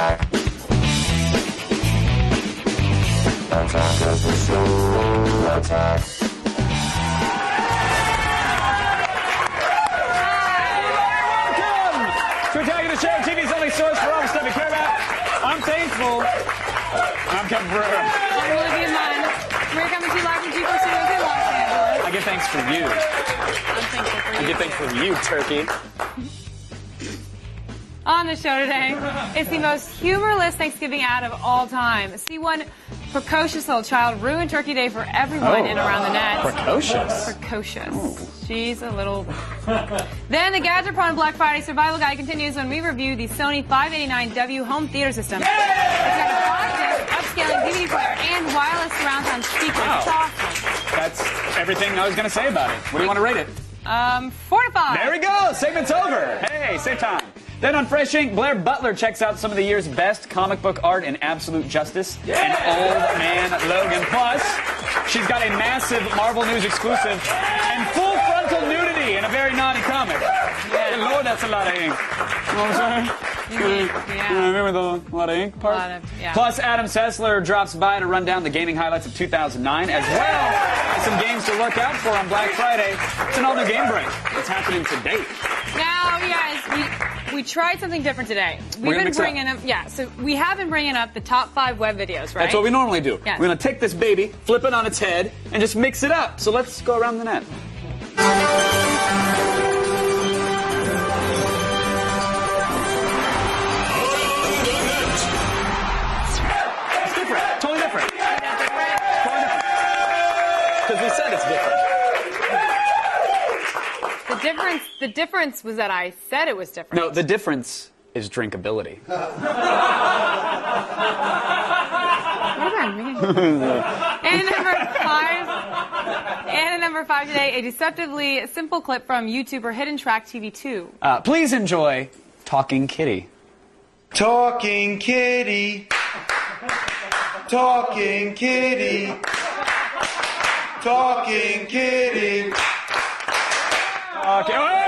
To Attack of the Show, TV's only source for all the stuff you care about. I'm Thankful. I'm Kevin Brewer. I'm Olivia Munn. We're coming to you live from G4 Studios in Los Angeles. I give thanks for you. I'm thankful for you. I give thanks for you, Turkey. On the show today, it's the most humorless Thanksgiving ad of all time. See one precocious little child ruin Turkey Day for everyone in around the net. Precocious? Precocious. Oh. She's a little... Then the Gadget Prawn Black Friday Survival Guide continues when we review the Sony 589W home theater system. It's got a 5-disc upscaling DVD player and wireless surround sound speakers. Wow. It's awesome. That's everything I was going to say about it. What do you want to rate it? 4 to 5. There we go. Segment's over. Hey, save time. Then on Fresh Ink, Blair Butler checks out some of the year's best comic book art in absolute justice. And Old Man Logan. Plus, she's got a massive Marvel News exclusive and full frontal nudity in a very naughty comic. Yeah, Lord, that's a lot of ink. You know what I'm saying? Yeah. Remember the lot of ink part? Yeah. Plus, Adam Sessler drops by to run down the gaming highlights of 2009, as well as some games to look out for on Black Friday. It's an all-new game break. It's happening today. Now, you guys, we tried something different today. We've been bringing up, so we have been bringing up the top 5 web videos, right? That's what we normally do. Yes. We're going to take this baby, flip it on its head, and just mix it up. So let's go around the net. It's different. Totally different. Totally different. Because we said it's different. The difference was that I said it was different. No, the difference is drinkability. What do I mean? And number 5 today, a deceptively simple clip from YouTuber Hidden Track TV 2. Please enjoy Talking Kitty. Talking kitty. Talking kitty. Talking kitty. Okay. Wait,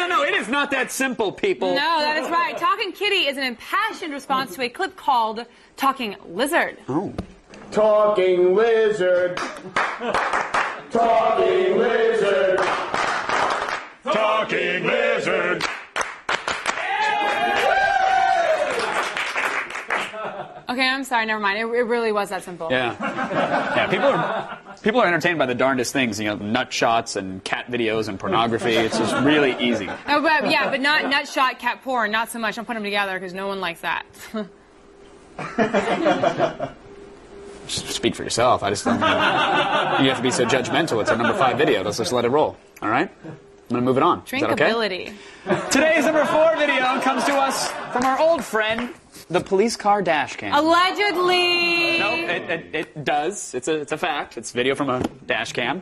no. It is not that simple, people. No, that is right. Talking Kitty is an impassioned response to a clip called Talking Lizard. Oh. Talking lizard. Talking lizard. Talking lizard. Okay, I'm sorry, never mind. It really was that simple. Yeah. People are entertained by the darndest things, you know, nut shots and cat videos and pornography. It's just really easy. Oh, but not nut shot, cat porn, not so much. Don't put them together because no one likes that. Just speak for yourself. I just don't know. You have to be so judgmental. It's our number 5 video. Let's just let it roll. All right? I'm going to move it on. Is that okay? Drinkability. Today's number 4 video comes to us from our old friend, the police car dash cam. Allegedly. No, it does. It's a fact. It's video from a dash cam.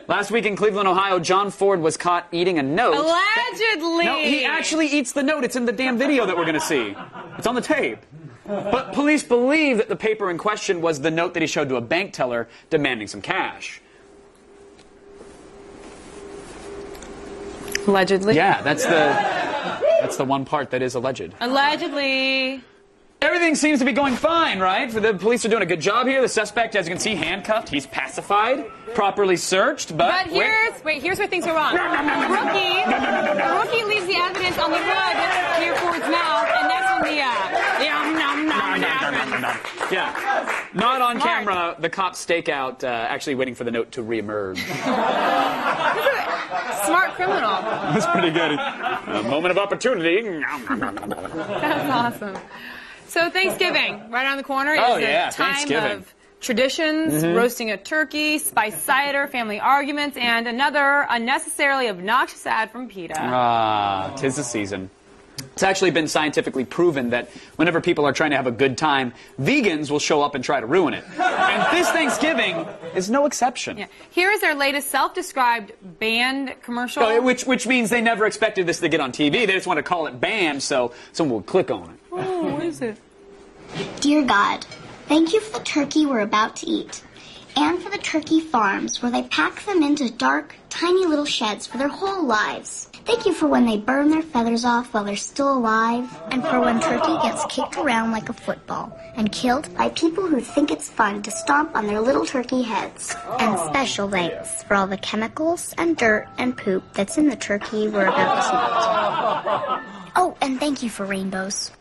Last week in Cleveland, Ohio, John Ford was caught eating a note. Allegedly. No, he actually eats the note. It's in the damn video that we're going to see. It's on the tape. But police believe that the paper in question was the note that he showed to a bank teller demanding some cash. Allegedly. Yeah, that's the one part that is alleged. Allegedly. Everything seems to be going fine, right? The police are doing a good job here. The suspect, as you can see, handcuffed. He's pacified, properly searched, but here's where things go wrong. The rookie leaves the evidence on the wood near Ford's mouth, and that's when the happens. Yeah. Not on Smart. camera, the cop's stakeout, actually waiting for the note to reemerge. Smart criminal. That's pretty good. A moment of opportunity. That's awesome. So Thanksgiving, right around the corner, is yeah, a time Thanksgiving. of traditions, roasting a turkey, spiced cider, family arguments, and another unnecessarily obnoxious ad from PETA. 'Tis the season. It's actually been scientifically proven that whenever people are trying to have a good time, vegans will show up and try to ruin it. And this Thanksgiving is no exception. Yeah. Here is their latest self-described banned commercial. Oh, which means they never expected this to get on TV. They just want to call it banned so someone would click on it. Oh, what is it? Dear God, thank you for the turkey we're about to eat, and for the turkey farms where they pack them into dark, tiny little sheds for their whole lives. Thank you for when they burn their feathers off while they're still alive, and for when turkey gets kicked around like a football and killed by people who think it's fun to stomp on their little turkey heads. And special thanks for all the chemicals and dirt and poop that's in the turkey we're about to eat. Oh, and thank you for rainbows.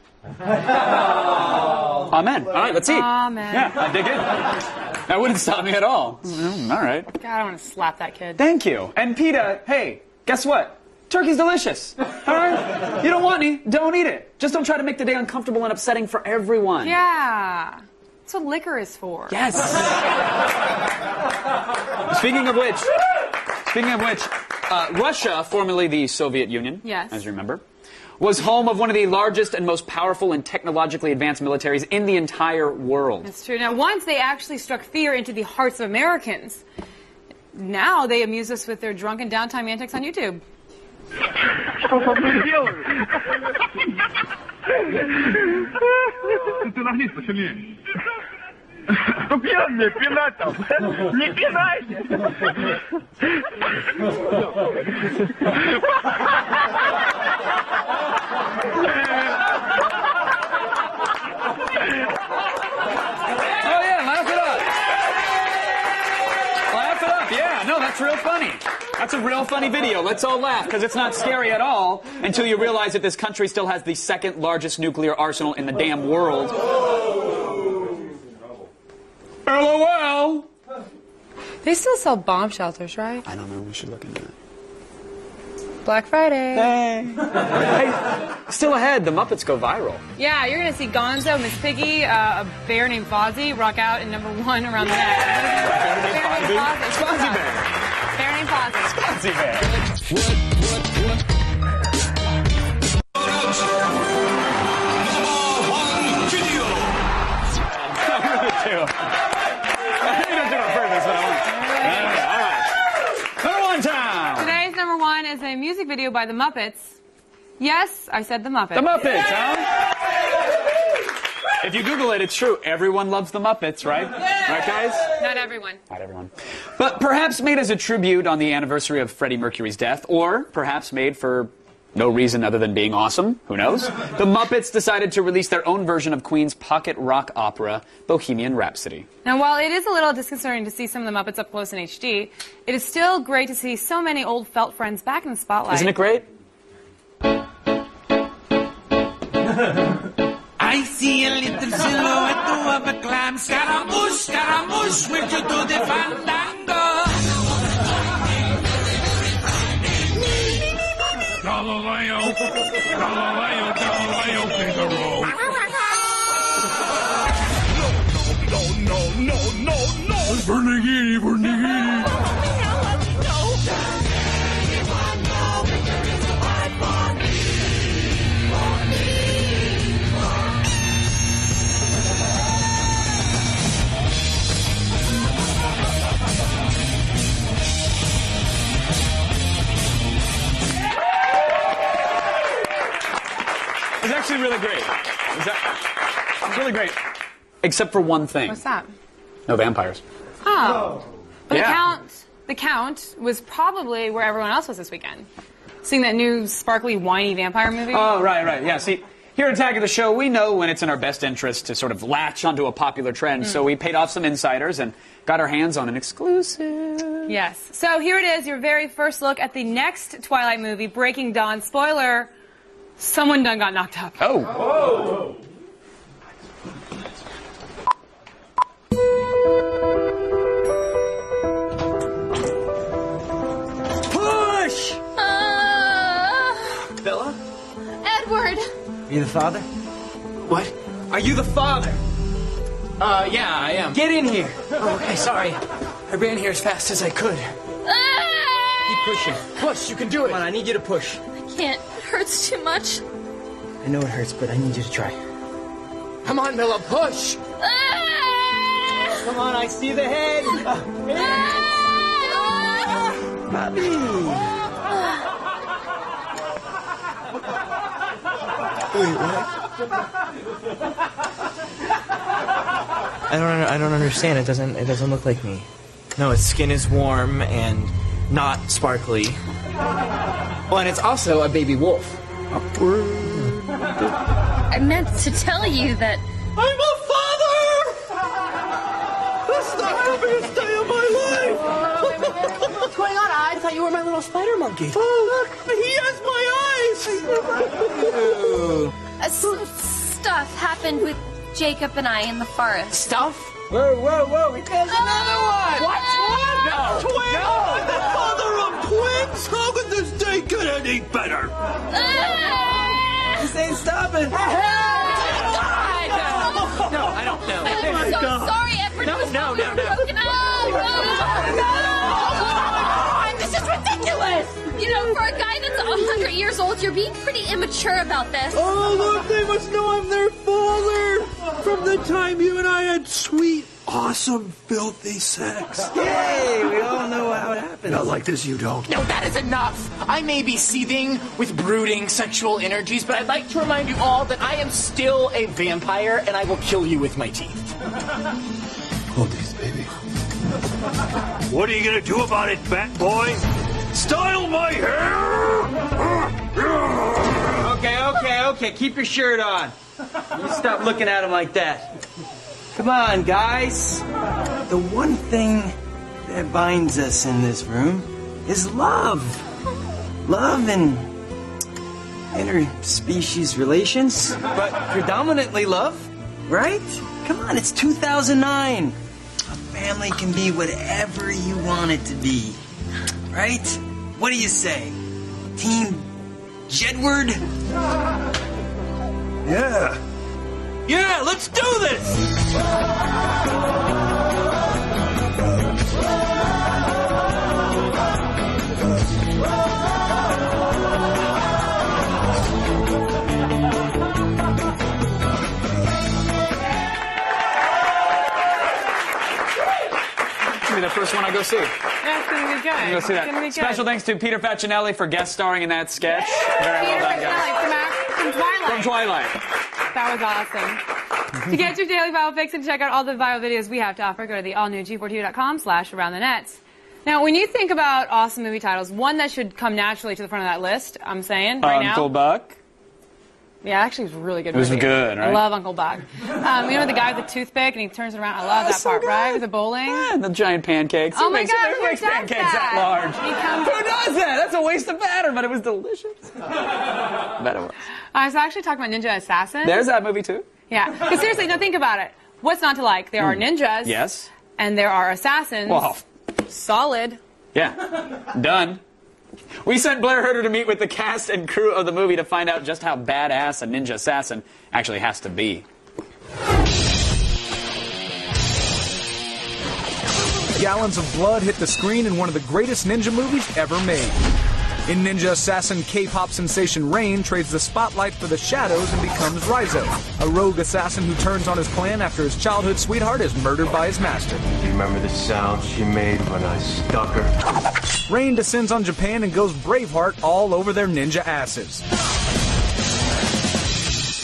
Amen. All right, let's eat. Amen. Yeah, I dig in. That wouldn't stop me at all. All right. God, I want to slap that kid. Thank you. And PETA, hey, guess what? Turkey's delicious. All right? You don't want any, don't eat it. Just don't try to make the day uncomfortable and upsetting for everyone. Yeah. That's what liquor is for. Yes. Speaking of which, Russia, formerly the Soviet Union, yes, as you remember, was home of one of the largest and most powerful and technologically advanced militaries in the entire world. That's true. Now, once they actually struck fear into the hearts of Americans. Now they amuse us with their drunken downtime antics on YouTube. Что со мной делают? Ты нагнись посильнее. Ну пьяный, пинать там. Не пинайте. Oh yeah, laugh it up. Laugh it up, yeah. No, that's real funny. That's a real funny video. Let's all laugh, because it's not scary at all until you realize that this country still has the second largest nuclear arsenal in the damn world. LOL! They still sell bomb shelters, right? I don't know. We should look into that. Black Friday. Hey. Hey, still ahead. The Muppets go viral. Yeah, you're going to see Gonzo, Miss Piggy, a bear named Fozzie rock out in #1 around the net. Bear named Fozzie? Fozzie Bear. Bear named Fozzie. Fozzie Bear. Today's #1 is a music video by the Muppets. Yes, I said the Muppets. The Muppets, huh? If you Google it, it's true. Everyone loves the Muppets, right? Right, guys? Not everyone. Not everyone. But perhaps made as a tribute on the anniversary of Freddie Mercury's death, or perhaps made for no reason other than being awesome. Who knows? The Muppets decided to release their own version of Queen's pocket rock opera, Bohemian Rhapsody. Now, while it is a little disconcerting to see some of the Muppets up close in HD, it is still great to see so many old felt friends back in the spotlight. Isn't it great? I see a little silhouette of a clam. Scaramouche, Scaramouche, where'd you do the fandango? Galileo, Galileo, Galileo, Figaro. No. Bernigini, Bernigini. It's actually really great. It's really great. Except for one thing. What's that? No vampires. Oh. But Yeah. the Count was probably where everyone else was this weekend. Seeing that new sparkly, whiny vampire movie. Oh, right. Yeah, see, here at Attack of the Show, we know when it's in our best interest to sort of latch onto a popular trend, so we paid off some insiders and got our hands on an exclusive. Yes. So here it is, your very first look at the next Twilight movie, Breaking Dawn. Spoiler, someone done got knocked up. Oh. Whoa. Push! Bella? Edward! Are you the father? What? Are you the father? Yeah, I am. Get in here. Oh, okay, sorry. I ran here as fast as I could. Keep pushing. Push, you can do it. Come on, I need you to push. Can't. It hurts too much. I know it hurts, but I need you to try. Come on, Bella, push. Come on, I see the head. Bobby. Wait, what? I don't understand. It doesn't look like me. No, its skin is warm and not sparkly. Oh, and it's also a baby wolf. I meant to tell you that I'm a father! That's the happiest day of my life! What's going on? I thought you were my little spider monkey. Oh, look! He has my eyes! stuff happened with Jacob and I in the forest. Stuff? Whoa, whoa, whoa. There's another one! What? No! Twins! I'm the father of twins! How could this day get any better? Say stop it! No, I don't know. I'm so sorry, Edward. No. This is ridiculous! You know, for a guy that's 100 years old, you're being pretty immature about this. Oh, look, they must know I'm their father! From the time you and I had sweet, awesome, filthy sex. Yay! We all know how it happens. Not like this, you don't. No, that is enough. I may be seething with brooding sexual energies, but I'd like to remind you all that I am still a vampire, and I will kill you with my teeth. Hold these, baby. What are you gonna do about it, fat boy? Style my hair! Okay. Keep your shirt on. You stop looking at him like that. Come on, guys. The one thing that binds us in this room is love. Love and interspecies relations, but predominantly love, right? Come on, it's 2009. A family can be whatever you want it to be, right? What do you say? Team Jedward? Yeah. Yeah, let's do this! Be the first one I go see. That's gonna be good. I'm gonna go see that. It's gonna be good. Special thanks to Peter Facinelli for guest starring in that sketch. Very Peter well done, guys. Facinelli from Twilight. From Twilight. That was awesome. To get your daily Bible fix and check out all the Bible videos we have to offer, go to the all-new G42.com/AroundTheNets. Now, when you think about awesome movie titles, one that should come naturally to the front of that list, I'm saying, right now. Uncle Buck. Yeah, actually, it was a really good It was movie. good, right? I love Uncle Buck. You know the guy with the toothpick and he turns it around? I love that so part, good. right? With the bowling. Yeah, and the giant pancakes. Oh Who my makes, God, who who makes does pancakes that? that large? He comes- Who does that? That's a waste of batter, but it was delicious. Bet it was. I was actually talking about Ninja Assassin. There's that movie, too. Yeah. But seriously, now think about it. What's not to like? There are ninjas. Yes. And there are assassins. Wow. Solid. Yeah. Done. We sent Blair Herter to meet with the cast and crew of the movie to find out just how badass a ninja assassin actually has to be. Gallons of blood hit the screen in one of the greatest ninja movies ever made. In Ninja Assassin, K-pop sensation Rain trades the spotlight for the shadows and becomes Raizo, a rogue assassin who turns on his clan after his childhood sweetheart is murdered by his master. Do you remember the sound she made when I stuck her? Rain descends on Japan and goes Braveheart all over their ninja asses.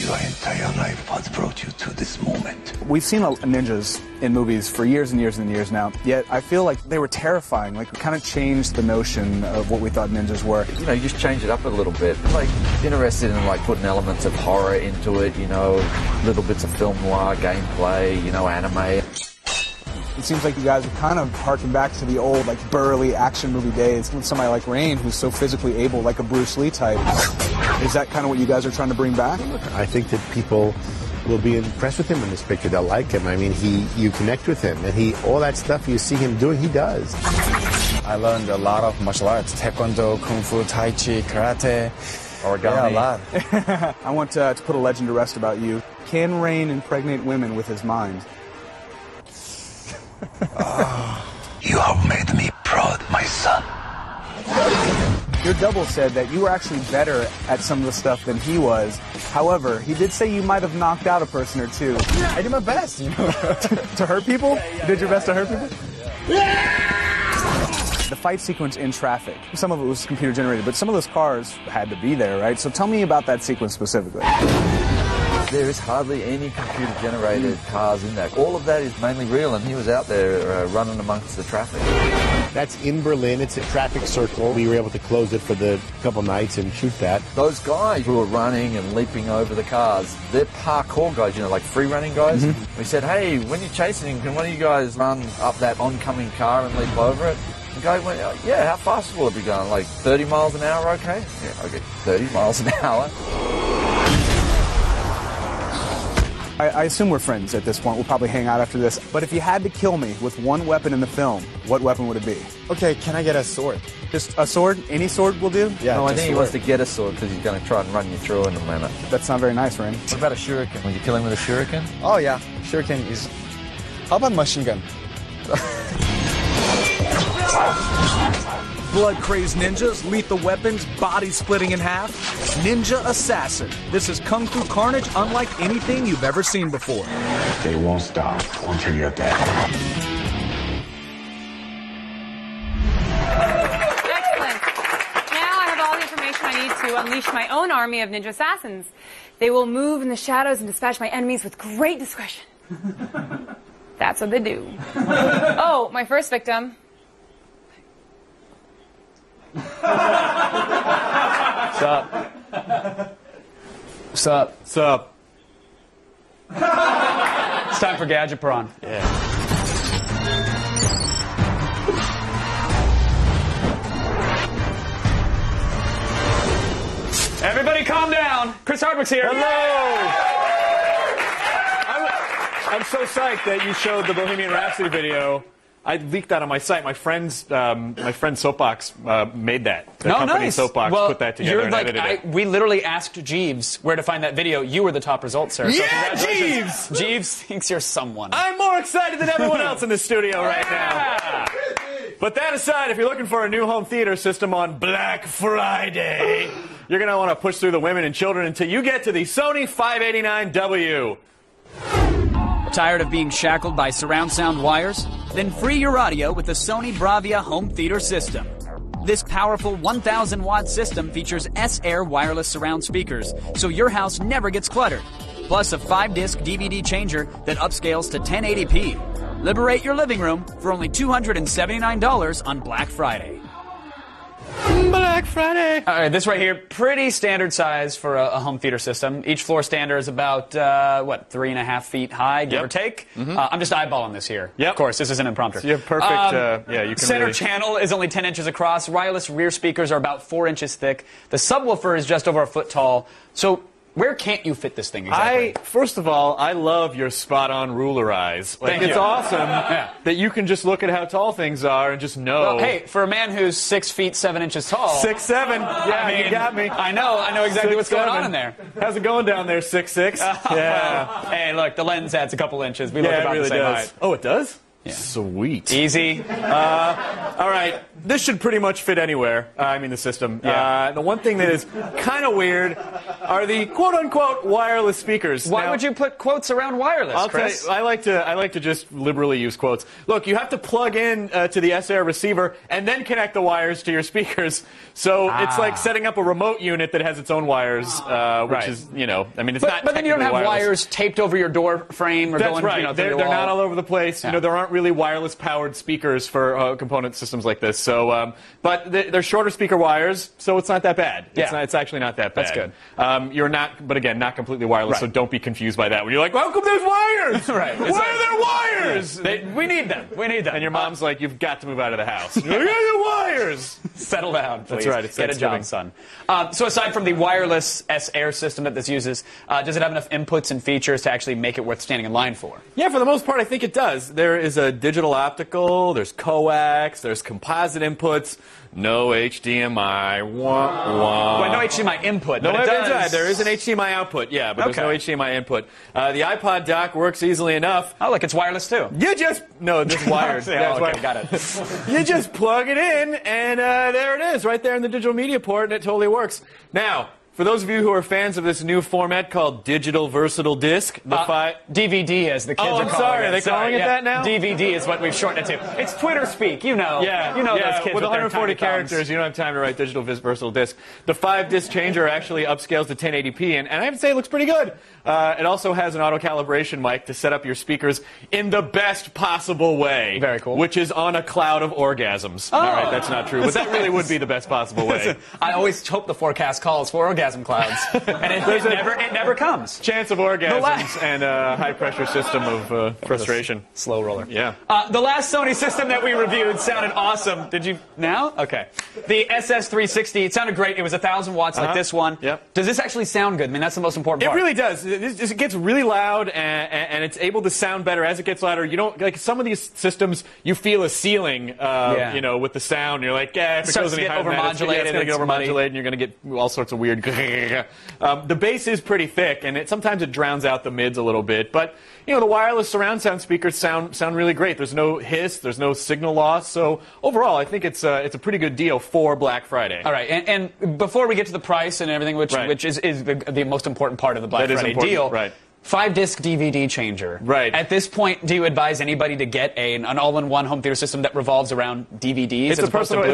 Your entire life has brought you to this moment. We've seen ninjas in movies for years and years and years now, yet I feel like they were terrifying. Like, it kind of changed the notion of what we thought ninjas were. You know, you just change it up a little bit. Like, interested in, like, putting elements of horror into it, you know, little bits of film noir, gameplay, you know, anime. It seems like you guys are kind of harking back to the old, like, burly action movie days with somebody like Rain, who's so physically able, like a Bruce Lee type. Is that kind of what you guys are trying to bring back? I think that people will be impressed with him in this picture. They'll like him. I mean, you connect with him, and all that stuff you see him doing, he does. I learned a lot of martial arts: taekwondo, kung fu, tai chi, karate, origami. Yeah, a lot. I want to put a legend to rest about you. Can Rain impregnate women with his mind? You have made me proud, my son. Your double said that you were actually better at some of the stuff than he was. However, he did say you might have knocked out a person or two. I did my best, you know. To hurt people? You did your best to hurt people? The fight sequence in Traffic, some of it was computer generated, but some of those cars had to be there, right? So tell me about that sequence specifically. There is hardly any computer-generated cars in that. All of that is mainly real, and he was out there running amongst the traffic. That's in Berlin. It's a traffic circle. We were able to close it for the couple nights and shoot that. Those guys who are running and leaping over the cars, they're parkour guys, you know, like free running guys. We said, hey, when you're chasing him, can one of you guys run up that oncoming car and leap over it? The guy went, yeah, how fast will it be going? Like 30 miles an hour, okay? Yeah, okay, 30 miles an hour. I assume we're friends at this point. We'll probably hang out after this. But if you had to kill me with one weapon in the film, what weapon would it be? Okay, can I get a sword? Just a sword? Any sword will do? Yeah, no, I just think he wants to get a sword because he's going to try and run you through in a minute. That's not very nice, Rain. What about a shuriken? Would you kill him with a shuriken? Oh, yeah. Shuriken is... How about machine gun? Blood-crazed ninjas, lethal weapons, bodies splitting in half. Ninja Assassin. This is Kung Fu Carnage unlike anything you've ever seen before. They won't stop until you're dead. Excellent. Now I have all the information I need to unleash my own army of ninja assassins. They will move in the shadows and dispatch my enemies with great discretion. That's what they do. Oh, my first victim. Sup? Sup? Sup? It's time for Gadget Prawn. Yeah. Everybody calm down. Chris Hardwick's here. Hello! I'm so psyched that you showed the Bohemian Rhapsody video. I leaked that on my site. My friend Soapbox made that. The company nice. Soapbox well, put that together and edited it. We literally asked Jeeves where to find that video. You were the top result, sir. Yeah, so Jeeves! Jeeves thinks you're someone. I'm more excited than everyone else in the studio right now. But that aside, if you're looking for a new home theater system on Black Friday, you're going to want to push through the women and children until you get to the Sony 589W. Tired of being shackled by surround sound wires? Then free your audio with the Sony Bravia home theater system. This powerful 1,000-watt system features S-Air wireless surround speakers, so your house never gets cluttered. Plus a 5-disc DVD changer that upscales to 1080p. Liberate your living room for only $279 on Black Friday. Black Friday. All right, this right here, pretty standard size for a home theater system. Each floor standard is about, 3.5 feet high, give or take. I'm just eyeballing this here. Of course, this is an impromptu. So you have perfect, you can Center really... channel is only 10 inches across. Wireless rear speakers are about 4 inches thick. The subwoofer is just over a foot tall. So where can't you fit this thing exactly? First of all, I love your spot-on ruler eyes. Like, Thank it's you. awesome that you can just look at how tall things are and just know. Well, hey, for a man who's 6 feet 7 inches tall. 6'7". Yeah, I mean, you got me. I know exactly what's going on in there. How's it going down there, 6'6"? Yeah. Well, hey, look, the lens adds a couple inches. We look about it really the same does. height. Oh, it does? Yeah. Sweet. Easy. All right. This should pretty much fit anywhere. The system. Yeah. The one thing that is kind of weird are the quote-unquote wireless speakers. Why would you put quotes around wireless, Chris? I like to just liberally use quotes. Look, you have to plug in to the S-Air receiver and then connect the wires to your speakers. So it's like setting up a remote unit that has its own wires, which is, it's not. But then you don't have wireless. wires taped over your door frame or That's going, right. through They're the wall. not all over the place. Yeah. There aren't really wireless powered speakers for component systems like this. So, but they're shorter speaker wires, so it's not that bad. Yeah. It's actually not that bad. That's good. You're not, but again, not completely wireless. Right. So don't be confused by that. When you're like, how come there's wires? Right. Why are there wires? We need them. We need them. And your mom's like, you've got to move out of the house. You're like, yeah, the wires. Settle down, please. That's right. It's Get a job, son. So aside from the wireless S-Air system that this uses, does it have enough inputs and features to actually make it worth standing in line for? Yeah, for the most part, I think it does. There is a digital optical, there's coax, there's composite inputs, no HDMI. Well, no HDMI input, No, but it does. there is an HDMI output, yeah, but there's no HDMI input. The iPod dock works easily enough. Oh, look, it's wireless too. No, this is wired. Got it. You just plug it in, and there it is, right there in the digital media port, and it totally works. Now, For those of you who are fans of this new format called Digital Versatile Disc, the DVD, as the kids are calling it. Are they calling it that now? DVD is what we've shortened it to. It's Twitter speak, you know. Yeah, you know those kids with their 140 tiny characters, thumbs. you don't have time to write Digital Versatile Disc. The 5-disc changer actually upscales to 1080p, and I have to say it looks pretty good. It also has an auto-calibration mic to set up your speakers in the best possible way. Very cool. Which is on a cloud of orgasms. Oh. All right, that's not true, but that really would be the best possible way. Listen, I always hope the forecast calls for orgasm clouds, and it never comes. Chance of orgasms and a high-pressure system of frustration. Slow roller. Yeah. The last Sony system that we reviewed sounded awesome. Did you now? Okay. The SS360, it sounded great. It was 1,000 watts like this one. Yep. Does this actually sound good? I mean, that's the most important part. It really does. It gets really loud, and it's able to sound better as it gets louder. You don't like some of these systems. You feel a ceiling, you know, with the sound. You're like, if it goes any higher than that, it's going to get overmodulated, and you're going to get all sorts of weird. The bass is pretty thick, and sometimes it drowns out the mids a little bit. But you know, the wireless surround sound speakers sound really great. There's no hiss, there's no signal loss. So overall, I think it's a pretty good deal for Black Friday. All right, and before we get to the price and everything, which is the most important part of the Black Friday deal, right? 5-disc DVD changer. Right. At this point, do you advise anybody to get an all-in-one home theater system that revolves around DVDs? It's a personal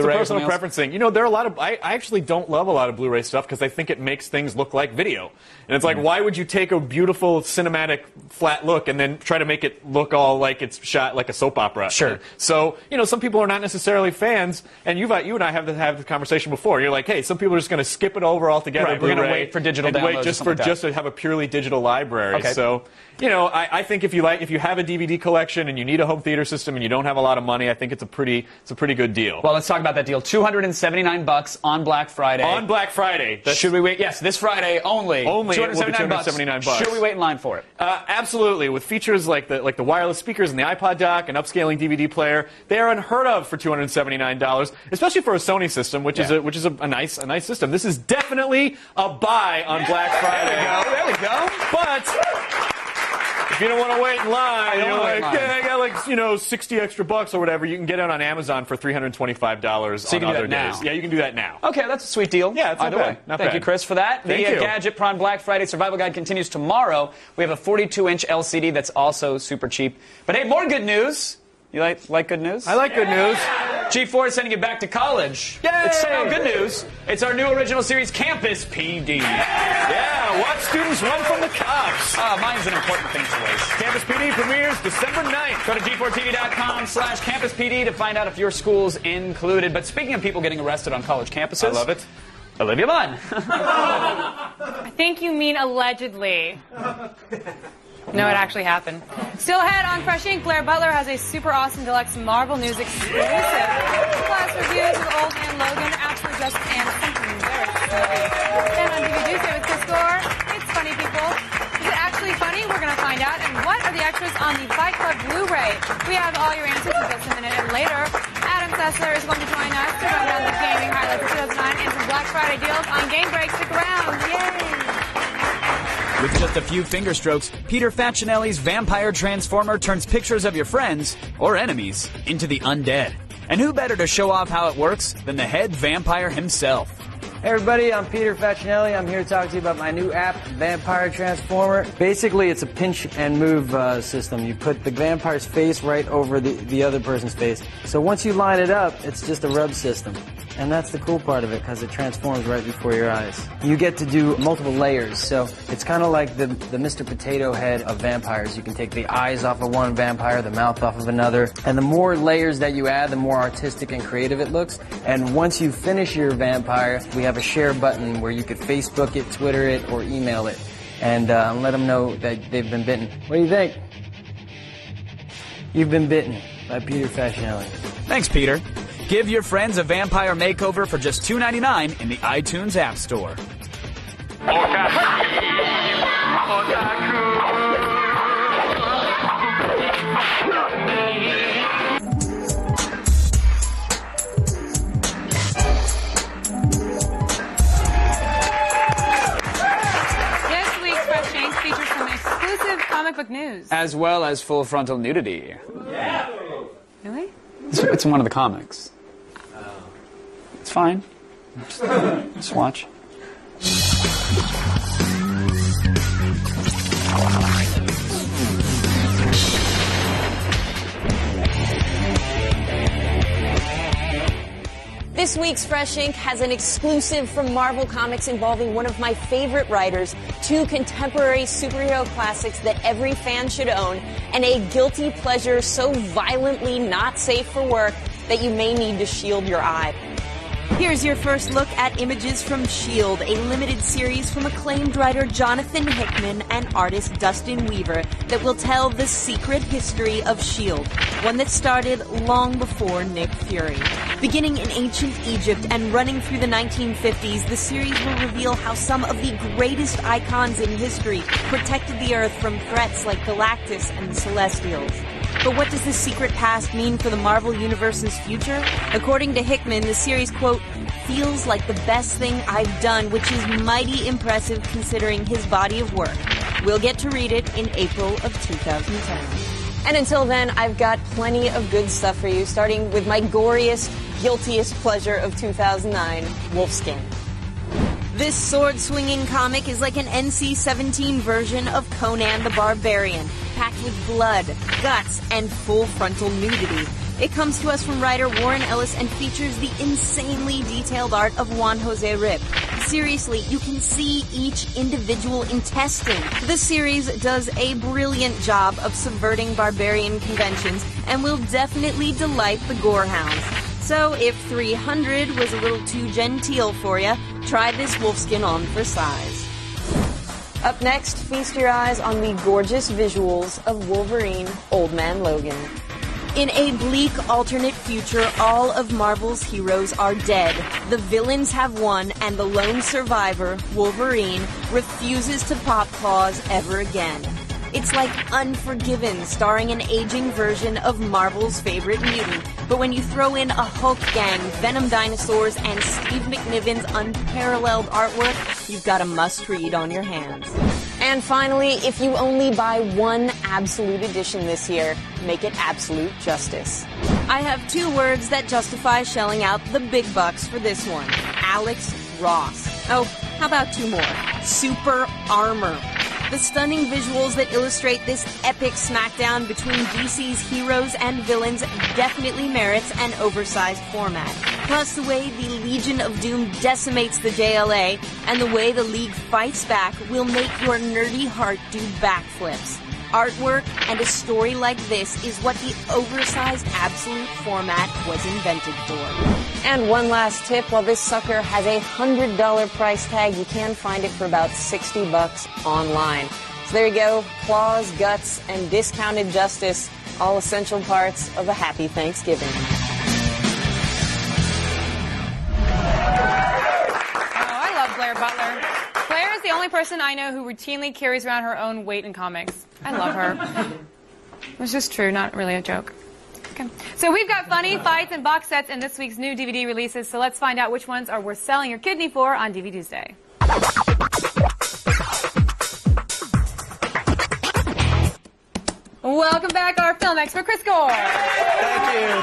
preference thing. You know, there are a lot of. I actually don't love a lot of Blu-ray stuff because I think it makes things look like video. And it's like, why would you take a beautiful cinematic flat look and then try to make it look all like it's shot like a soap opera? Sure. So, you know, some people are not necessarily fans, and you and I have the conversation before. You're like, hey, some people are just going to skip it over altogether. Right, we're going to wait for digital downloads. Wait just to have a purely digital library. Okay. So, you know, I think if you have a DVD collection and you need a home theater system and you don't have a lot of money, I think it's a pretty good deal. Well, let's talk about that deal. $279 on Black Friday. On Black Friday. Should we wait? Yes, this Friday only. $279. Should we wait in line for it? Absolutely. With features like the wireless speakers and the iPod dock and upscaling DVD player, they are unheard of for $279, especially for a Sony system, which is a nice system. This is definitely a buy on Black Friday. There we go. But if you don't want to wait in line, you're like, I got like, you know, 60 extra bucks or whatever, you can get it on Amazon for $325 on other days. Yeah, you can do that now. Okay, that's a sweet deal. Yeah, it's either way. Thank you, Chris, for that. The Gadgetron Black Friday Survival Guide continues tomorrow. We have a 42-inch LCD that's also super cheap. But hey, more good news. You like good news? I like good news. G4 is sending you back to college. Yay! It's somehow good news. It's our new original series, Campus PD. Yeah, watch students run from the cops. Mine's an important thing to waste. Campus PD premieres December 9th. Go to g4tv.com/CampusPD to find out if your school's included. But speaking of people getting arrested on college campuses. I love it. Olivia Munn. I think you mean allegedly. No, it actually happened. Still ahead on Fresh Ink, Blair Butler has a super awesome deluxe Marvel News exclusive. Plus reviews of Old Man Logan, Absolute Justice, and something very silly. And on DVD Tuesday with Chris Gore, it's Funny People. Is it actually funny? We're going to find out. And what are the extras on the Fight Club Blu-ray? We have all your answers in just a minute. And later, Adam Sessler is going to join us to run down the gaming highlights of 2009 and some Black Friday deals on Game Break. Stick around. Yay! With just a few finger strokes, Peter Facinelli's Vampire Transformer turns pictures of your friends, or enemies, into the undead. And who better to show off how it works than the head vampire himself? Hey everybody, I'm Peter Facinelli. I'm here to talk to you about my new app, Vampire Transformer. Basically, it's a pinch and move system. You put the vampire's face right over the other person's face. So once you line it up, it's just a rub system. And that's the cool part of it, because it transforms right before your eyes. You get to do multiple layers, so it's kind of like the Mr. Potato Head of vampires. You can take the eyes off of one vampire, the mouth off of another, and the more layers that you add, the more artistic and creative it looks. And once you finish your vampire, we have a share button where you could Facebook it, Twitter it, or email it, and let them know that they've been bitten. What do you think? You've been bitten by Peter Facinelli. Thanks, Peter. Give your friends a vampire makeover for just $2.99 in the iTunes App Store. This week's Fresh Ink features some exclusive comic book news. As well as full frontal nudity. Yeah. Really? It's in one of the comics. It's fine. Just watch. This week's Fresh Ink has an exclusive from Marvel Comics involving one of my favorite writers, 2 contemporary superhero classics that every fan should own, and a guilty pleasure so violently not safe for work that you may need to shield your eye. Here's your first look at images from S.H.I.E.L.D., a limited series from acclaimed writer Jonathan Hickman and artist Dustin Weaver that will tell the secret history of S.H.I.E.L.D., one that started long before Nick Fury. Beginning in ancient Egypt and running through the 1950s, the series will reveal how some of the greatest icons in history protected the Earth from threats like Galactus and the Celestials. But what does this secret past mean for the Marvel Universe's future? According to Hickman, the series, quote, feels like the best thing I've done, which is mighty impressive considering his body of work. We'll get to read it in April of 2010. And until then, I've got plenty of good stuff for you, starting with my goriest, guiltiest pleasure of 2009, Wolfskin. This sword-swinging comic is like an NC-17 version of Conan the Barbarian, packed with blood, guts, and full frontal nudity. It comes to us from writer Warren Ellis and features the insanely detailed art of Juan Jose Rip. Seriously, you can see each individual intestine. The series does a brilliant job of subverting barbarian conventions and will definitely delight the gorehounds. So if 300 was a little too genteel for you, try this Wolfskin on for size. Up next, feast your eyes on the gorgeous visuals of Wolverine Old Man Logan. In a bleak alternate future, all of Marvel's heroes are dead. The villains have won, and the lone survivor, Wolverine, refuses to pop claws ever again. It's like Unforgiven, starring an aging version of Marvel's favorite mutant. But when you throw in a Hulk gang, Venom dinosaurs, and Steve McNiven's unparalleled artwork, you've got a must-read on your hands. And finally, if you only buy one Absolute edition this year, make it Absolute Justice. I have 2 words that justify shelling out the big bucks for this one. Alex Ross. Oh, how about 2 more? Super Armor. The stunning visuals that illustrate this epic smackdown between DC's heroes and villains definitely merits an oversized format. Plus, the way the Legion of Doom decimates the JLA and the way the League fights back will make your nerdy heart do backflips. Artwork and a story like this is what the oversized Absolute format was invented for. And one last tip, while this sucker has a $100 price tag, you can find it for about $60 online. So there you go, claws, guts, and discounted justice, all essential parts of a happy Thanksgiving. I love Blair Butler. Blair is the only person I know who routinely carries around her own weight in comics. I love her. It was just true, not really a joke. Okay. So we've got funny fights and box sets in this week's new DVD releases, so let's find out which ones are worth selling your kidney for on DVD Tuesday. Welcome back, our film expert, Chris Gore. Thank you.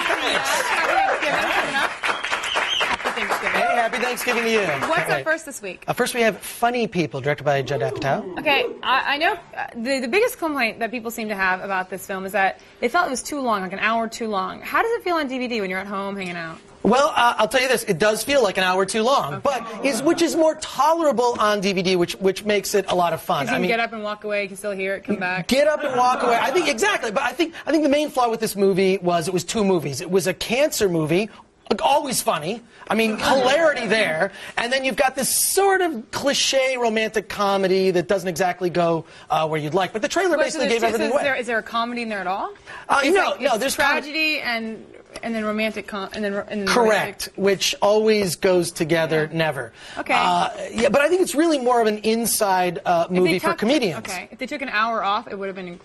Hey, happy Thanksgiving to you. What's up first this week? First, we have Funny People, directed by Judd Apatow. Okay, I know the biggest complaint that people seem to have about this film is that they felt it was too long, like an hour too long. How does it feel on DVD when you're at home hanging out? Well, I'll tell you this, it does feel like an hour too long, but which is more tolerable on DVD, which makes it a lot of fun. You can get up and walk away, you can still hear it, come back. Get up and walk away. I think exactly, but I think the main flaw with this movie was it was 2 movies. It was a cancer movie. Always funny. I mean, hilarity there. And then you've got this sort of cliche romantic comedy that doesn't exactly go where you'd like. But the trailer basically gave everything away. Is there a comedy in there at all? No, there's tragedy and then romantic correct, which always goes together, never. Okay. Yeah, but I think it's really more of an inside movie for comedians. Okay. If they took an hour off, it would have been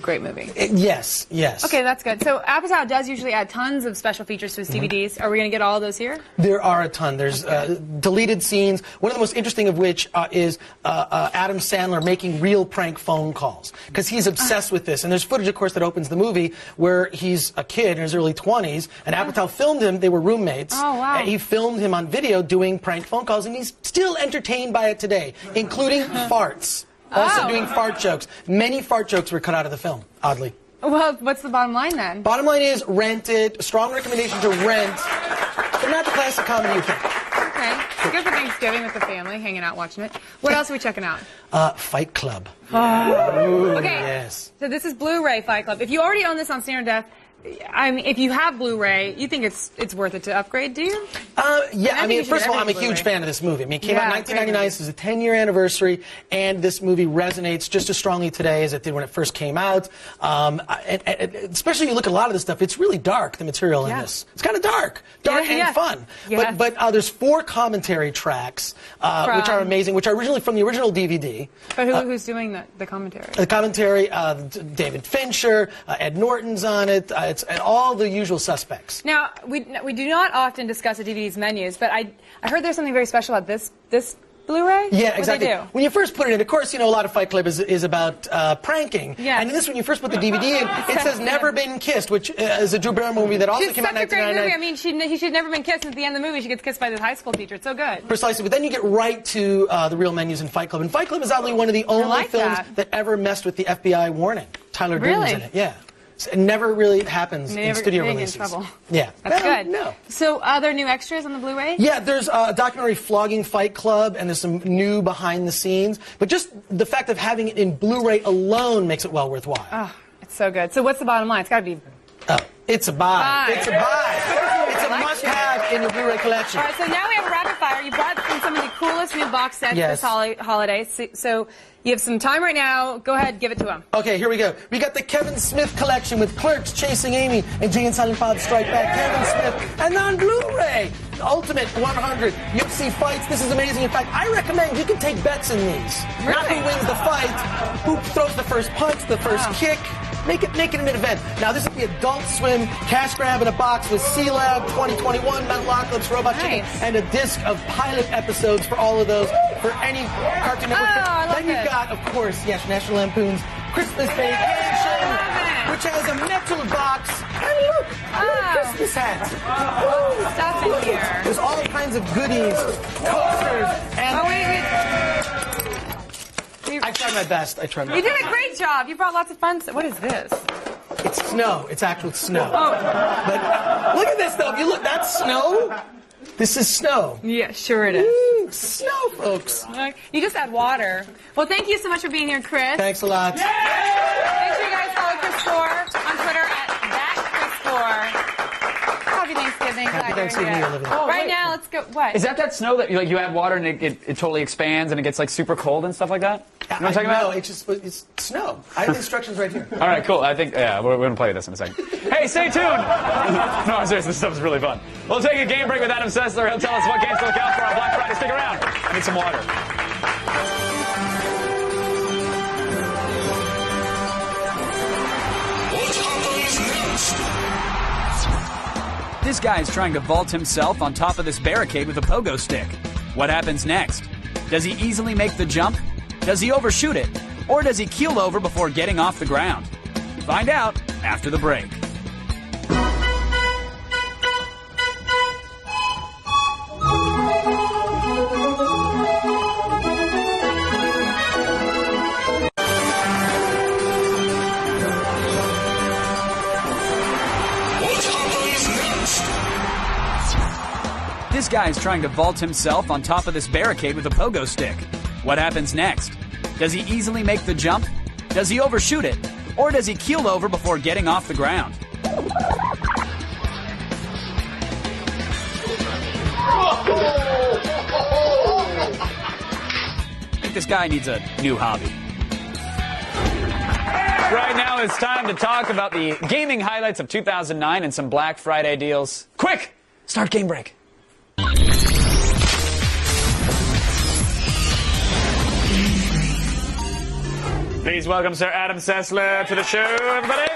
great movie. Yes, yes. Okay, that's good. So Apatow does usually add tons of special features to his DVDs. Are we going to get all of those here? There are a ton. There's deleted scenes. One of the most interesting of which is Adam Sandler making real prank phone calls, because he's obsessed with this. And there's footage, of course, that opens the movie where he's a kid in his early 20s, and Apatow filmed him. They were roommates. Oh, wow. And he filmed him on video doing prank phone calls, and he's still entertained by it today, including farts. Also doing fart jokes. Many fart jokes were cut out of the film, oddly. Well, what's the bottom line then? Bottom line is rent it. Strong recommendation to rent, but not the classic comedy you think. Okay. Good for Thanksgiving with the family, hanging out, watching it. What else are we checking out? Fight Club. Oh. Okay. Yes. So this is Blu-ray Fight Club. If you already own this on standard def, I mean, if you have Blu-ray, you think it's worth it to upgrade, do you? Yeah, I mean, first of all, I'm a huge fan of this movie. I mean, it came out in 1999, this is a 10-year anniversary, and this movie resonates just as strongly today as it did when it first came out. And especially you look at a lot of this stuff, it's really dark, the material in this. It's kind of dark and fun. Yeah. But there's 4 commentary tracks, which are amazing, which are originally from the original DVD. But who's doing the commentary? The commentary, David Fincher, Ed Norton's on it. And all the usual suspects. Now, we do not often discuss a DVD's menus, but I heard there's something very special about this Blu-ray. Yeah, exactly. What do they do? When you first put it in, of course, you know, a lot of Fight Club is about pranking. Yeah. And in this, when you first put the DVD in, it says Never Been Kissed, which is a Drew Barrymore movie that also came out in 1999. I mean, she'd never been kissed, and at the end of the movie, she gets kissed by this high school teacher. It's so good. Precisely. But then you get right to the real menus in Fight Club. And Fight Club is oddly one of the only films that ever messed with the FBI warning. Tyler Durden's in it. Yeah. It never really happens in studio releases. Get in trouble. Yeah. That's good. No. So, are there new extras on the Blu-ray? Yeah, there's a documentary, Flogging Fight Club, and there's some new behind the scenes. But just the fact of having it in Blu-ray alone makes it well worthwhile. Oh, it's so good. So, what's the bottom line? It's got to be... It's a buy. It's a buy. It's a must-have in your Blu-ray collection. All right, so now we have a rapid fire. You brought in some of the coolest new box sets this holiday. So you have some time right now. Go ahead, give it to them. Okay, here we go. We got the Kevin Smith collection with Clerks, Chasing Amy, and Jay and Silent Bob Strike Back. Kevin Smith, and on Blu-ray, the Ultimate 100 UFC fights. This is amazing. In fact, I recommend you can take bets in these. Really? Not who wins the fight, who throws the first punch, the first kick. Make it an event. Now, this is the Adult Swim cash grab in a box with C-Lab 2021, Metalocalypse, Robot Chicken, and a disc of pilot episodes for all of those for any Cartoon Network. Then you've got, of course, yes, National Lampoon's Christmas Vacation, which has a metal box. And look, a Christmas hat. Stuff in here. There's all kinds of goodies, coasters, and... I tried my best. You did a great job. You brought lots of fun. What is this? It's snow. It's actual snow. Oh. But look at this, though. If you look, that's snow. This is snow. Yeah, sure it is. Snow, folks. You just add water. Well, thank you so much for being here, Chris. Thanks a lot. Make sure you guys follow Chris Store on Twitter @ThatChrisStore. Happy Thanksgiving. Happy Thanksgiving, Olivia. Right now, let's go. What? Is that snow that you add water and it totally expands and it gets like super cold and stuff like that? You know what I'm talking about? It's snow. I have the instructions right here. All right, cool. I think, we're going to play this in a second. Hey, stay tuned. No, I'm serious. This stuff is really fun. We'll take a game break with Adam Sessler. He'll tell us what games to look out for on Black Friday. Stick around. I need some water. This guy's trying to vault himself on top of this barricade with a pogo stick. What happens next? Does he easily make the jump? Does he overshoot it? Or does he keel over before getting off the ground? Find out after the break. This guy's trying to vault himself on top of this barricade with a pogo stick. What happens next? Does he easily make the jump? Does he overshoot it? Or does he keel over before getting off the ground? I think this guy needs a new hobby. Right now it's time to talk about the gaming highlights of 2009 and some Black Friday deals. Quick! Start game break. Please welcome Sir Adam Sessler to the show, everybody.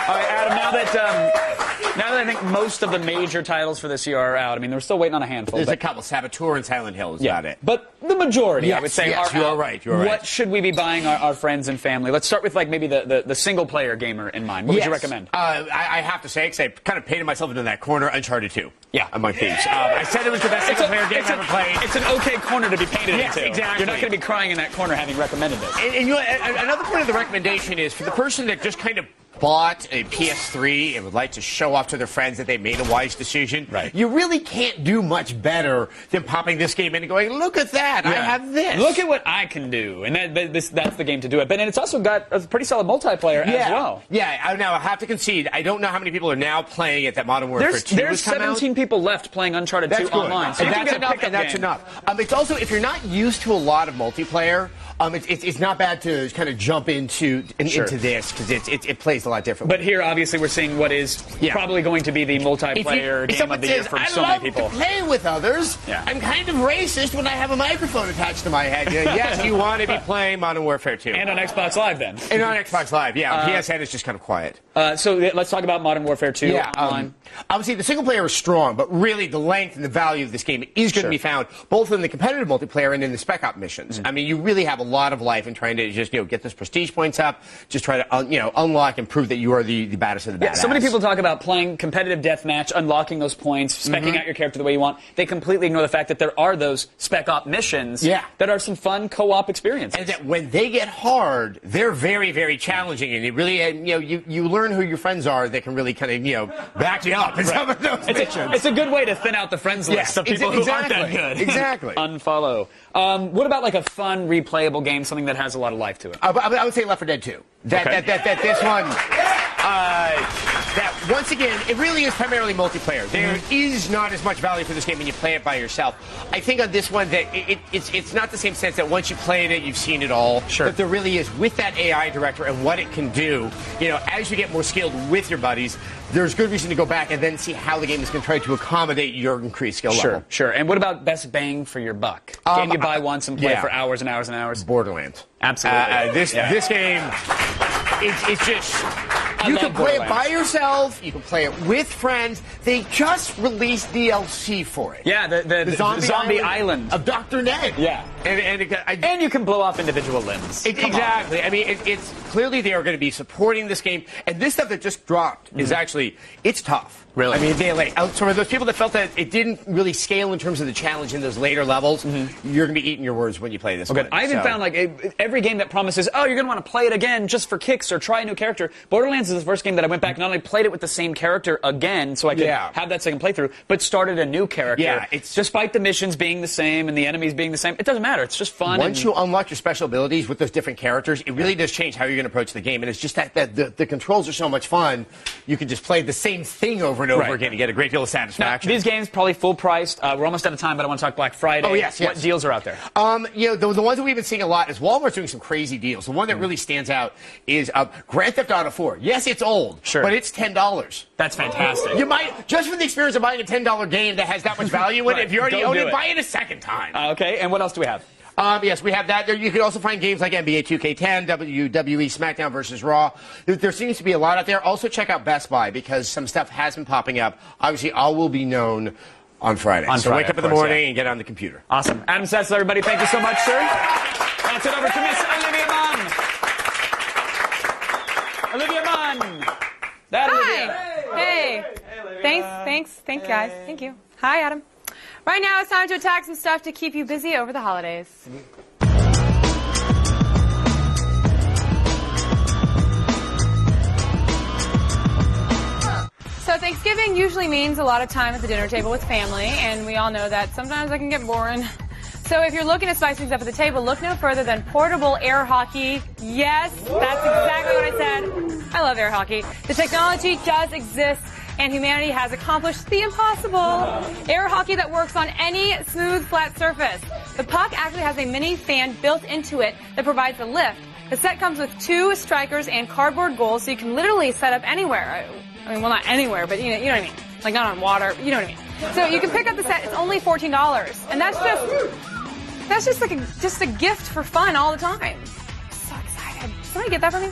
All right, Adam, now that I think most of the major titles for this year are out, I mean, we're still waiting on a handful. There's a couple. Saboteur and Silent Hill is about it. But the majority, yes, I would say, yes, are you're out. right. You're right. What should we be buying our friends and family? Let's start with like maybe the single-player gamer in mind. What would you recommend? I have to say, because I kind of painted myself into that corner, Uncharted 2. Yeah. Among thieves. I said it was the best single-player game I've ever played. It's an okay corner to be painted yes, into. Exactly. You're not going to be crying in that corner having recommended this. And you know, another point of the recommendation is for the person that just kind of bought a PS3 and would like to show off to their friends that they made a wise decision, right. You really can't do much better than popping this game in and going, look at that, I have this. Look at what I can do. And that's the game to do it. But and it's also got a pretty solid multiplayer as well. Yeah, now I have to concede, I don't know how many people are now playing it that Modern Warfare 2 There's has come 17 out. people left playing Uncharted 2 online. So and you that's can get a enough, pickup and that's game. enough. It's also, if you're not used to a lot of multiplayer, it's not bad to kind of jump into this because it plays a lot differently. But here, obviously, we're seeing what is probably going to be the multiplayer game of the year for so many people. I love to play with others. Yeah. I'm kind of racist when I have a microphone attached to my head. Yes, you want to be playing Modern Warfare 2. And on Xbox Live, then. And on Xbox Live, yeah. PSN is just kind of quiet. So let's talk about Modern Warfare 2 online. Obviously, the single player is strong, but really the length and the value of this game is going to be found both in the competitive multiplayer and in the Spec Op missions. I mean, you really have a lot of life in trying to just get those prestige points up, just try to unlock and prove that you are the baddest of the badass. So many people talk about playing competitive deathmatch, unlocking those points, specking out your character the way you want. They completely ignore the fact that there are those Spec Op missions that are some fun co-op experiences. And that when they get hard, they're very, very challenging, and it really, you learn who your friends are that can really kind of, back you up in some of those missions. It's a good way to thin out the friends list of people who aren't that good. Exactly. Unfollow. What about like a fun, replayable game, something that has a lot of life to it? I would say Left 4 Dead 2. That this one, that once again, it really is primarily multiplayer. There is not as much value for this game when you play it by yourself. I think on this one that it's not the same sense that once you played it, you've seen it all. Sure. But there really is, with that AI director and what it can do, as you get more skilled with your buddies, there's good reason to go back and then see how the game is going to try to accommodate your increased skill level. Sure. And what about best bang for your buck? Game you buy once and play for hours and hours and hours? Borderlands. Absolutely. This game, it's just... You can play it by yourself. You can play it with friends. They just released DLC for it. Yeah, the Zombie Island of Dr. Ned. Yeah. And you can blow off individual limbs. Exactly. I mean, it's clearly they are going to be supporting this game. And this stuff that just dropped is actually, it's tough. Really? I mean, they for those people that felt that it didn't really scale in terms of the challenge in those later levels, you're going to be eating your words when you play this one. I even found like every game that promises, you're going to want to play it again just for kicks or try a new character. Borderlands is the first game that I went back and not only played it with the same character again so I could have that second playthrough, but started a new character. Yeah, despite the missions being the same and the enemies being the same, it doesn't matter. It's just fun. Once you unlock your special abilities with those different characters, it really does change how you're going to approach the game. And it's just that the controls are so much fun, you can just play the same thing over and over again and get a great deal of satisfaction. Now, these games probably full priced. We're almost out of time, but I want to talk Black Friday. Oh, yes. What deals are out there? The ones that we've been seeing a lot is Walmart's doing some crazy deals. The one that really stands out is Grand Theft Auto 4. Yes, it's old, but it's $10. That's fantastic. You might, just for the experience of buying a $10 game that has that much value in it, if you already own it, buy it a second time. Okay, and what else do we have? Yes, we have that. There, you can also find games like NBA 2K10, WWE SmackDown vs. Raw. There seems to be a lot out there. Also, check out Best Buy because some stuff has been popping up. Obviously, all will be known on Friday. So wake up in the morning and get on the computer. Awesome. Adam Sessler, everybody, thank you so much, sir. Pass it over to Miss Olivia Munn. Olivia Munn. Hi. Hey. Thanks, guys. Thank you. Hi, Adam. Right now, it's time to attack some stuff to keep you busy over the holidays. So Thanksgiving usually means a lot of time at the dinner table with family, and we all know that sometimes that can get boring. So if you're looking to spice things up at the table, look no further than portable air hockey. Yes, that's exactly what I said. I love air hockey. The technology does exist, and humanity has accomplished the impossible. Air hockey that works on any smooth, flat surface. The puck actually has a mini fan built into it that provides a lift. The set comes with 2 strikers and cardboard goals, so you can literally set up anywhere. I mean, well, not anywhere, but you know what I mean. Like not on water, you know what I mean. So you can pick up the set. It's only $14, and that's That's just like a gift for fun all the time. So excited. Somebody get that for me?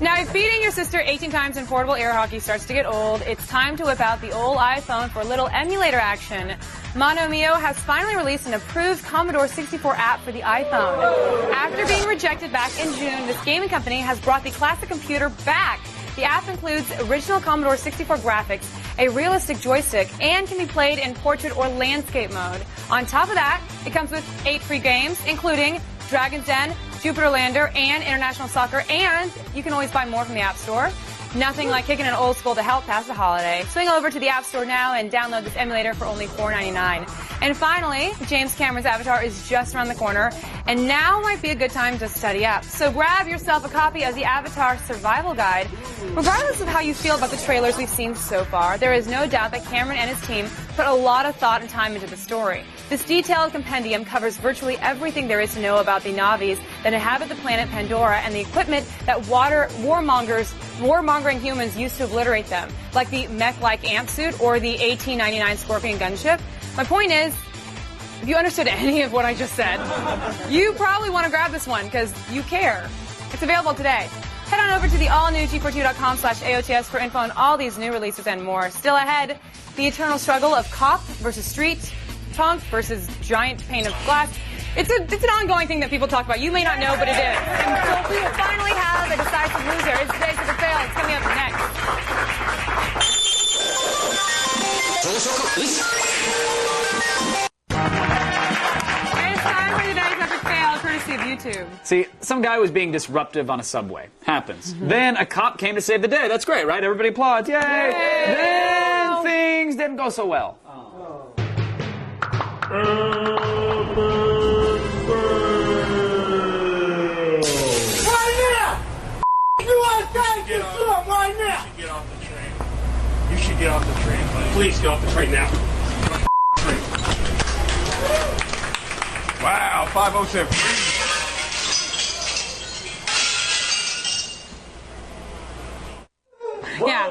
Now, if feeding your sister 18 times in portable air hockey starts to get old, it's time to whip out the old iPhone for a little emulator action. Mono Mio has finally released an approved Commodore 64 app for the iPhone. After being rejected back in June, this gaming company has brought the classic computer back. The app includes original Commodore 64 graphics, a realistic joystick, and can be played in portrait or landscape mode. On top of that, it comes with 8 free games, including Dragon's Den, Jupiter Lander, and International Soccer, and you can always buy more from the App Store. Nothing like kicking an old school to help pass the holiday. Swing over to the App Store now and download this emulator for only $4.99. And finally, James Cameron's Avatar is just around the corner, and now might be a good time to study up. So grab yourself a copy of the Avatar Survival Guide. Regardless of how you feel about the trailers we've seen so far, there is no doubt that Cameron and his team put a lot of thought and time into the story. This detailed compendium covers virtually everything there is to know about the Na'vis that inhabit the planet Pandora and the equipment that warmongering humans used to obliterate them, like the mech-like amp suit or the 1899 Scorpion gunship. My point is, if you understood any of what I just said, you probably want to grab this one because you care. It's available today. Head on over to the all-new G42.com/AOTS for info on all these new releases and more. Still ahead, the eternal struggle of cop versus street, punk versus giant pane of glass. It's an ongoing thing that people talk about. You may not know, but it is. And so we will finally have a decisive loser. It's today's or the fail. It's coming up next. And it's time for today's epic fail, courtesy of YouTube. See, some guy was being disruptive on a subway. Happens. Then a cop came to save the day. That's great, right? Everybody applauds. Yay! Then things didn't go so well. Get off the train. You should get off the train. Please get off the train now. Wow, 507. Yeah.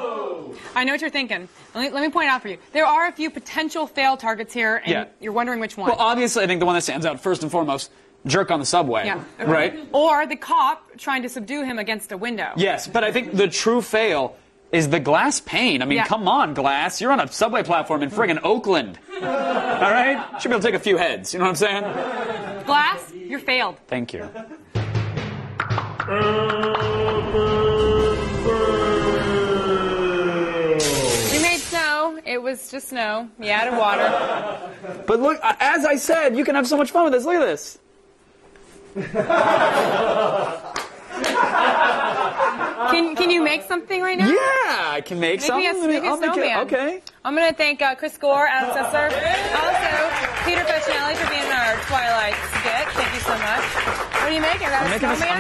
I know what you're thinking. Let me point out for you. There are a few potential fail targets here, and you're wondering which one. Well, obviously, I think the one that stands out first and foremost, jerk on the subway. Yeah. Okay. Right? Or the cop trying to subdue him against a window. Yes, but I think the true fail is the glass pane. I mean, come on, glass. You're on a subway platform in friggin' Oakland. All right? Should be able to take a few heads. You know what I'm saying? Glass, you're failed. Thank you. We made snow. It was just snow. You added water. But look, as I said, you can have so much fun with this. Look at this. Can you make something right now? Yeah, I can make something. Make a snowman. Okay. I'm going to thank Chris Gore, Adam Sessler, also Peter Facinelli for being in our Twilight skit. Thank you so much. What are you making? I'm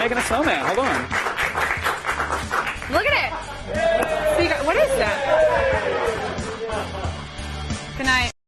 making a snowman. Hold on. Look at it. What is that? Good night.